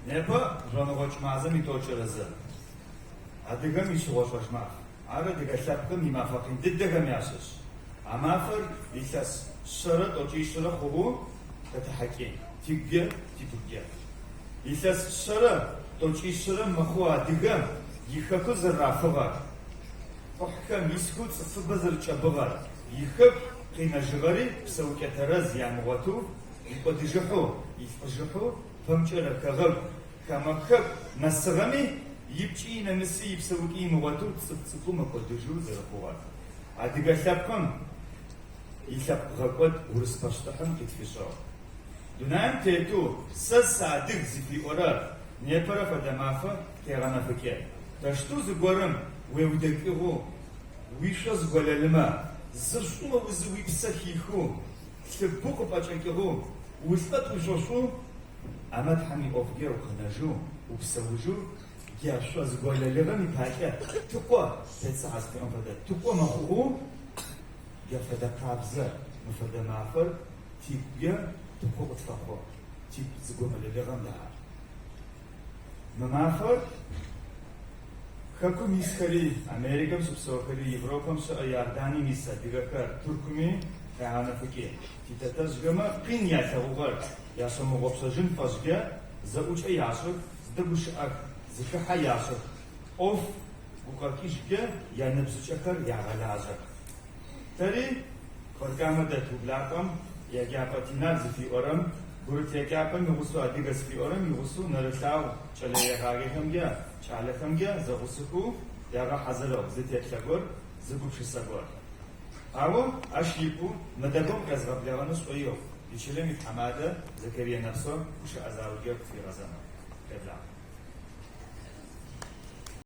Nepa Ronoghoch Mazam itoçereze. Adıgam işi hoşhoşma. Ara diga şapkım imafakın diddegam yaşış. Amafer isas şara toçi şara hubu tatahaki. Tigge titigge. İsas şara toçi şara mahua digam yıkakı zırrafı var. Ohkam iskut sıbazır çabı var. Yıkak qinajgari psavketeraz yamğatu ipadijhu ifajhu famçera kagab kamakab nasgami yipçi namisi yipsavki mğatu tsıptsıpu mapadijhu zırhuvar. Adiga şapkın İsap gakvat urus baştahım kitfişo. Dunan tetu saz sadık zifi orar. Ne para fadamafa kerana fikir. Taştu zgorım ve udekihu wişaz golalma. Zırştuma vızı vipsahihu. Sebuku paçankihu. Wistat ujoshu. Amad hami ofger ukhanaju. Upsavuju. Gerşu az golalma mi paçya. Tukwa. Tetsa hasbi anfada. Tukwa mahu. Yafada kabza. Mufada mafar. Tipya. Tukwa utfakwa. Tip zgomalelagam daha. Mamafar. Kako miskari Amerikam subsokari Evropam sa Yardani misa digakar Turkumi kahana fiki. Titatas gama qin ya tagugar ya samogopsajın fazga za uç ayasır zdabuş ak zikaha yasır of bukakişge ya nebzu çakar ya galazak. Tari korkamada tublakam ya gapatinar zifi oram Gurut yapan yugusu adigas fi oram yugusu narısav çalaya kageham ya çalakam ya zagusuku yaga hazalo zitetlagor zgufisagor. Avu aşipu madagom kazgablaganı soyuyor. İçilemit hamada Zekeriya nafso kuşa azavgör fi gazana. Kevla.